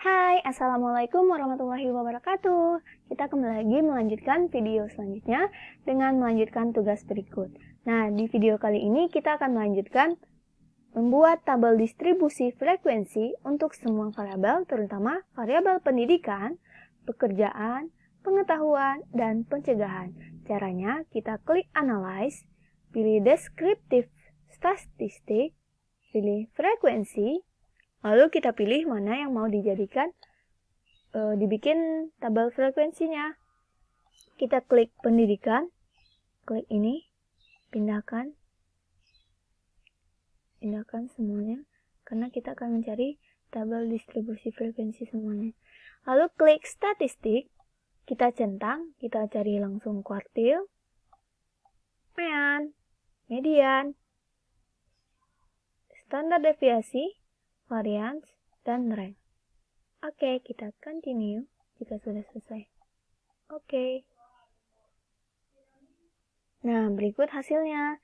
Hai, Assalamualaikum warahmatullahi wabarakatuh. Kita kembali lagi melanjutkan video selanjutnya dengan melanjutkan tugas berikut. Nah, di video kali ini kita akan melanjutkan membuat tabel distribusi frekuensi untuk semua variabel, terutama variabel pendidikan, pekerjaan, pengetahuan, dan pencegahan. Caranya, kita klik Analyze, pilih Descriptive Statistic, pilih Frekuensi, lalu kita pilih mana yang mau dijadikan dibikin tabel frekuensinya. Kita klik pendidikan, klik ini, pindahkan semuanya, karena kita akan mencari tabel distribusi frekuensi semuanya. Lalu klik statistik, kita centang, kita cari langsung kuartil, median, standar deviasi, varians, dan rank. Oke, kita continue jika sudah selesai. Oke. Nah, berikut hasilnya.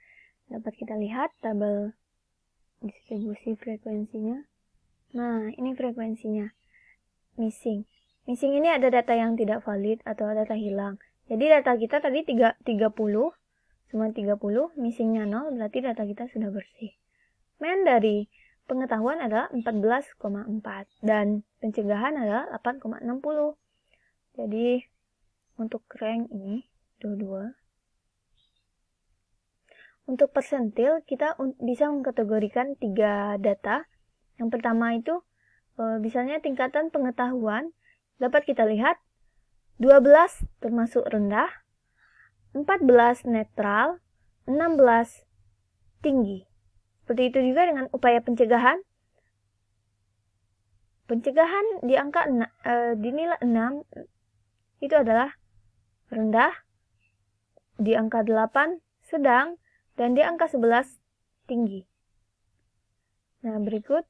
Dapat kita lihat tabel distribusi frekuensinya. Nah, ini frekuensinya. Missing. Missing ini ada data yang tidak valid atau data hilang. Jadi data kita tadi 30, semua 30, missingnya 0, berarti data kita sudah bersih. Main dari pengetahuan adalah 14,4 dan pencegahan adalah 8,60. Jadi untuk rank ini 22. Untuk persentil kita bisa mengkategorikan 3 data. Yang pertama itu misalnya tingkatan pengetahuan dapat kita lihat 12 termasuk rendah, 14 netral, 16 tinggi. Seperti itu juga dengan upaya pencegahan. Pencegahan di angka di nilai 6 itu adalah rendah, di angka 8 sedang, dan di angka 11 tinggi. Nah, berikut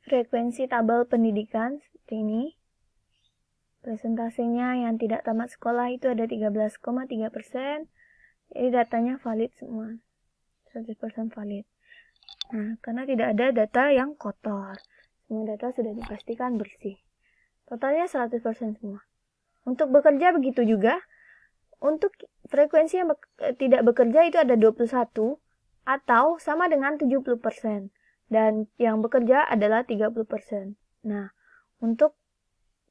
frekuensi tabel pendidikan seperti ini. Presentasinya yang tidak tamat sekolah itu ada 13,3%. Jadi datanya valid semua, 100% valid. Nah, karena tidak ada data yang kotor, semua data sudah dipastikan bersih. Totalnya 100% semua. Untuk bekerja begitu juga. Untuk frekuensi yang tidak bekerja itu ada 21 atau sama dengan 70%. Dan yang bekerja adalah 30%. Nah, untuk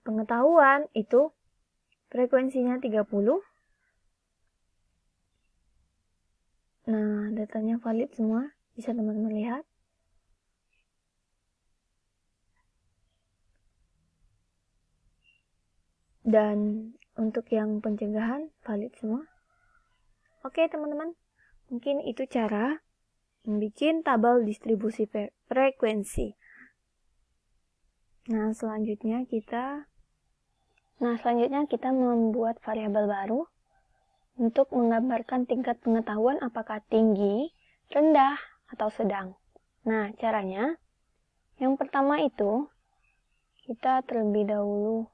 pengetahuan itu frekuensinya 30. Nah, datanya valid semua, bisa teman-teman lihat. Dan untuk yang pencegahan valid semua. Oke teman-teman, mungkin itu cara membuat tabel distribusi frekuensi. Nah, selanjutnya kita membuat variabel baru untuk menggambarkan tingkat pengetahuan apakah tinggi, rendah, atau sedang. Nah, caranya, yang pertama itu, kita terlebih dahulu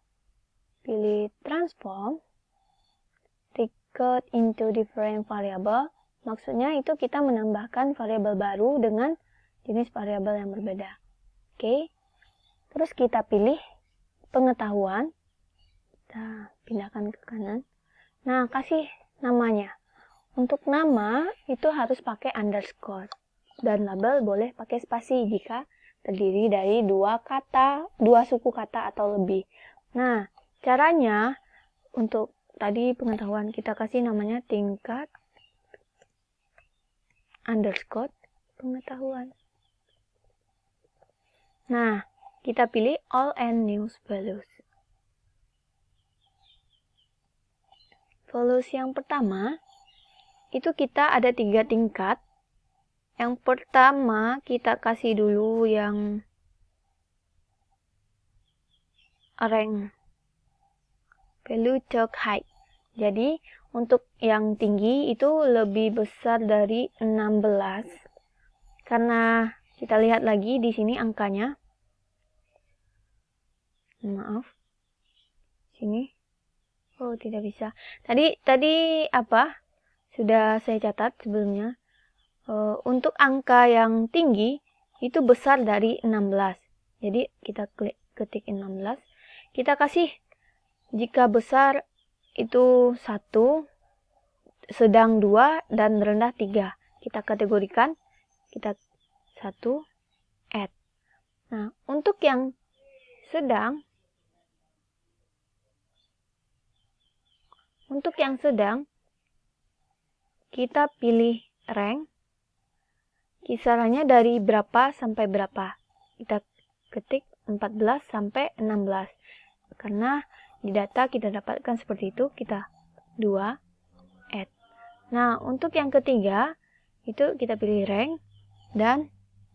pilih transform, record into different variable. Maksudnya itu kita menambahkan variabel baru dengan jenis variabel yang berbeda. Oke. Terus kita pilih pengetahuan. Kita pindahkan ke kanan. Nah, kasih namanya. Untuk nama itu harus pakai underscore. Dan label boleh pakai spasi jika terdiri dari dua suku kata atau lebih. Nah, caranya untuk tadi pengetahuan kita kasih namanya tingkat underscore pengetahuan. Nah, kita pilih all and new values. Values yang pertama, itu kita ada 3 tingkat. Yang pertama, kita kasih dulu yang rank value chalk height. Jadi, untuk yang tinggi itu lebih besar dari 16. Karena kita lihat lagi di sini angkanya. Maaf. Sini. Oh, tidak bisa. Tadi apa? Sudah saya catat sebelumnya. Untuk angka yang tinggi itu besar dari 16. Jadi kita ketik 16. Kita kasih jika besar itu 1, sedang 2, dan rendah 3. Kita kategorikan, kita 1, add. Nah, untuk yang sedang, kita pilih rank, kisarannya dari berapa sampai berapa. Kita ketik 14 sampai 16. Karena di data kita dapatkan seperti itu, kita 2, add. Nah, untuk yang ketiga, itu kita pilih rank, dan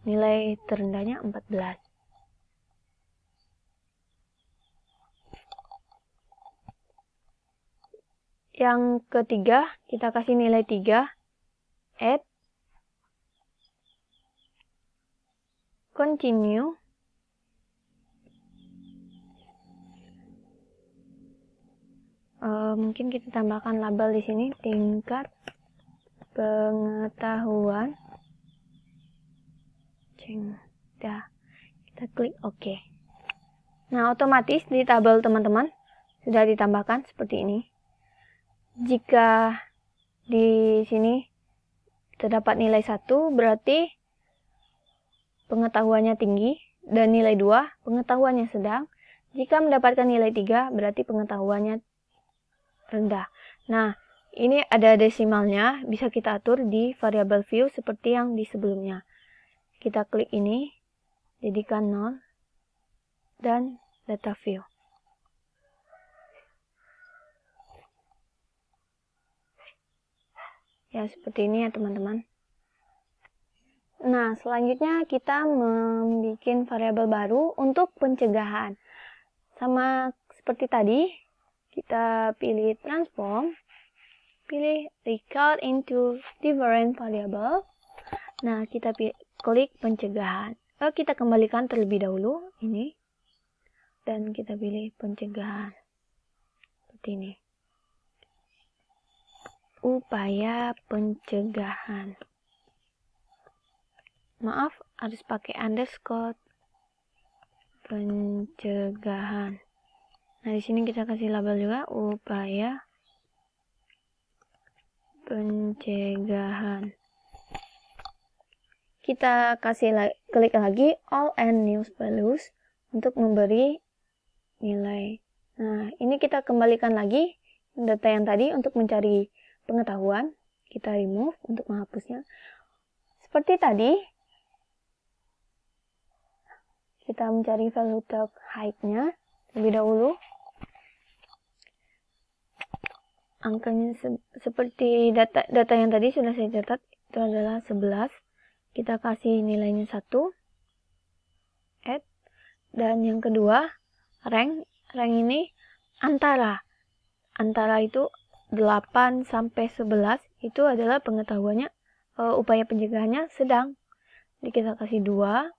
nilai terendahnya 14. Yang ketiga, kita kasih nilai 3, add, continue, mungkin kita tambahkan label di sini, tingkat pengetahuan. Kita klik OK. Nah, otomatis di tabel teman-teman sudah ditambahkan seperti ini. Jika di sini terdapat nilai 1, berarti pengetahuannya tinggi, dan nilai 2, pengetahuannya sedang. Jika mendapatkan nilai 3, berarti pengetahuannya rendah. Nah, ini ada desimalnya, bisa kita atur di variabel view seperti yang di sebelumnya. Kita klik ini, jadikan 0, dan data view. Ya, seperti ini ya teman-teman. Nah, selanjutnya kita membuat variabel baru untuk pencegahan. Sama seperti tadi, kita pilih transform, pilih record into different variable. Nah, kita klik pencegahan. Kita kembalikan terlebih dahulu ini, dan kita pilih pencegahan seperti ini. Upaya pencegahan. Maaf, harus pakai underscore. Pencegahan. Nah, di sini kita kasih label juga, upaya pencegahan. Kita klik lagi all and new values untuk memberi nilai. Nah, ini kita kembalikan lagi data yang tadi untuk mencari pengetahuan. Kita remove untuk menghapusnya. Seperti tadi, kita mencari value tag height-nya lebih dahulu. Angkanya seperti data yang tadi sudah saya catat, itu adalah 11. Kita kasih nilainya 1, add, dan yang kedua, rank ini antara itu 8 sampai 11, itu adalah pengetahuannya, upaya pencegahannya sedang. Jadi kita kasih 2,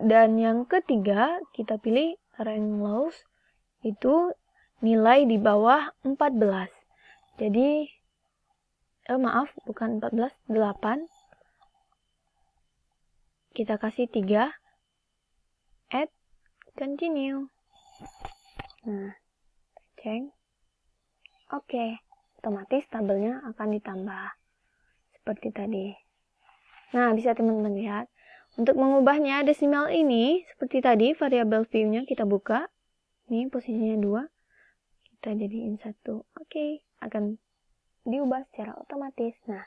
dan yang ketiga, kita pilih rank lows, itu nilai di bawah 14. Jadi, maaf, bukan 14, 8. Kita kasih 3, add, continue. Nah, cek. Oke, otomatis tabelnya akan ditambah seperti tadi. Nah, bisa teman-teman lihat. Untuk mengubahnya desimal ini, seperti tadi, variabel view-nya kita buka. Ini posisinya 2. Kita jadiin 1. Oke, akan diubah secara otomatis. Nah,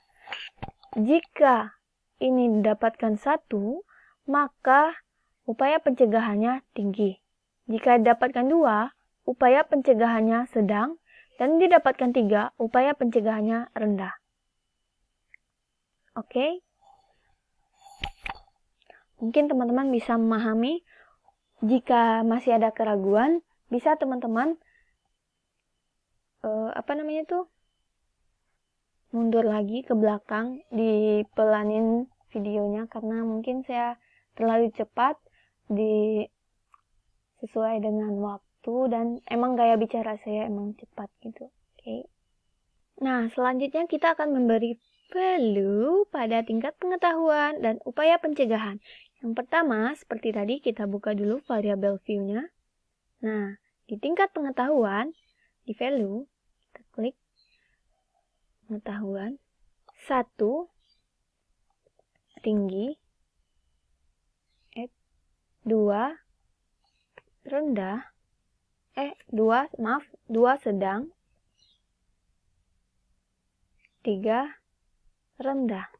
jika ini didapatkan 1, maka upaya pencegahannya tinggi. Jika didapatkan 2, upaya pencegahannya sedang, dan didapatkan 3, upaya pencegahannya rendah. Oke? Mungkin teman-teman bisa memahami. Jika masih ada keraguan, bisa teman-teman mundur lagi ke belakang, dipelanin videonya karena mungkin saya terlalu cepat sesuai dengan waktu, dan emang gaya bicara saya emang cepat gitu. Oke. Nah, selanjutnya kita akan memberi value pada tingkat pengetahuan dan upaya pencegahan. Yang pertama, seperti tadi, kita buka dulu variabel view-nya. Nah, di tingkat pengetahuan, di value, kita klik pengetahuan. 1, tinggi. 2, rendah. 2 sedang. 3, rendah.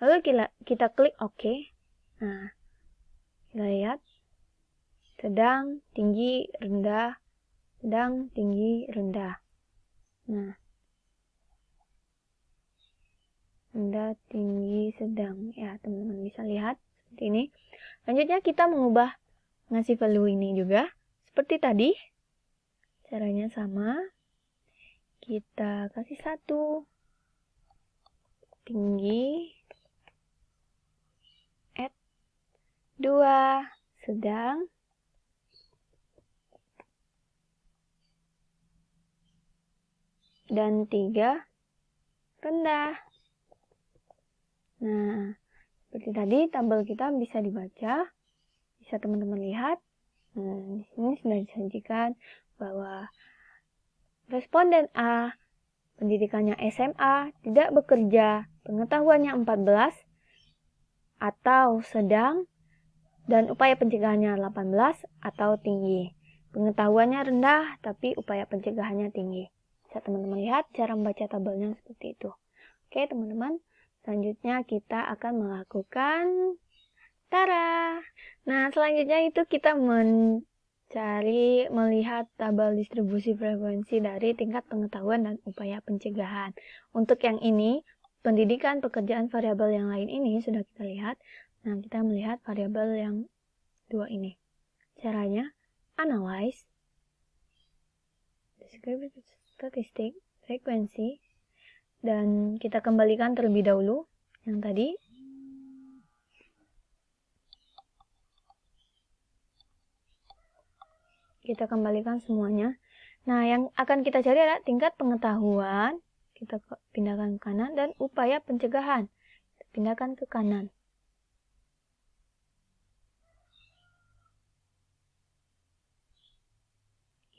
Lalu kita klik OK. Nah, kita lihat sedang, tinggi, rendah, sedang, tinggi, rendah. Nah, rendah, tinggi, sedang. Ya, teman-teman bisa lihat seperti ini. Selanjutnya kita mengubah ngasih value ini juga seperti tadi. Caranya sama. Kita kasih 1, tinggi, 2, sedang, dan 3, rendah. Nah, seperti tadi tabel kita bisa dibaca, bisa teman-teman lihat. Nah, di sini sudah disajikan bahwa responden A, pendidikannya SMA, tidak bekerja, pengetahuannya 14, atau sedang, dan upaya pencegahannya 18 atau tinggi. Pengetahuannya rendah, tapi upaya pencegahannya tinggi. Bisa teman-teman lihat cara membaca tabelnya seperti itu. Oke teman-teman, selanjutnya kita akan melakukan tara. Nah, selanjutnya itu kita melihat tabel distribusi frekuensi dari tingkat pengetahuan dan upaya pencegahan. Untuk yang ini, pendidikan, pekerjaan, variabel yang lain ini sudah kita lihat. Nah, kita melihat variabel yang 2 ini. Caranya, analyze, descriptive statistik, frekuensi, dan kita kembalikan terlebih dahulu yang tadi. Kita kembalikan semuanya. Nah, yang akan kita cari adalah tingkat pengetahuan, kita pindahkan ke kanan, dan upaya pencegahan, kita pindahkan ke kanan.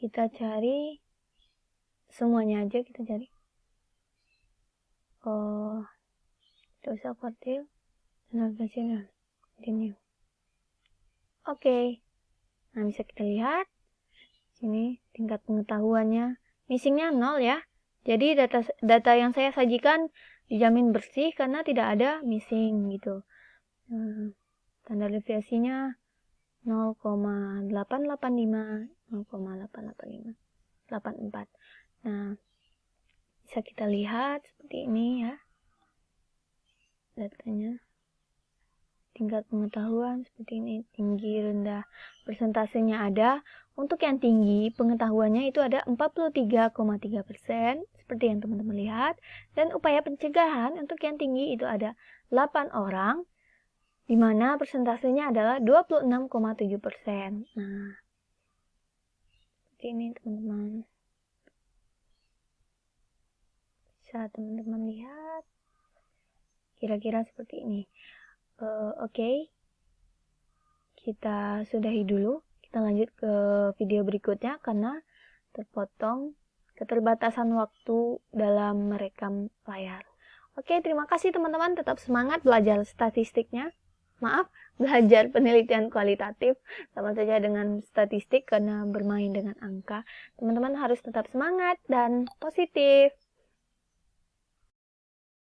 Kita cari semuanya aja, kita cari. Tidak usah kuartil, navigasi, continue. Oke. Nah, bisa kita lihat sini tingkat pengetahuannya missingnya 0 ya. Jadi data yang saya sajikan dijamin bersih karena tidak ada missing gitu. Standar deviasinya 0,885, 0,885, 84. Nah, bisa kita lihat seperti ini ya. Datanya. Tingkat pengetahuan seperti ini, tinggi, rendah. Persentasenya ada. Untuk yang tinggi, pengetahuannya itu ada 43,3%, seperti yang teman-teman lihat. Dan upaya pencegahan untuk yang tinggi itu ada 8 orang, di mana persentasenya adalah 26,7%. Nah, seperti ini teman-teman. Bisa teman-teman lihat. Kira-kira seperti ini. Oke. Kita sudahi dulu. Kita lanjut ke video berikutnya karena terpotong keterbatasan waktu dalam merekam layar. Oke, terima kasih teman-teman. Tetap semangat belajar statistiknya. Maaf, belajar penelitian kualitatif. Sama saja dengan statistik karena bermain dengan angka. Teman-teman harus tetap semangat dan positif.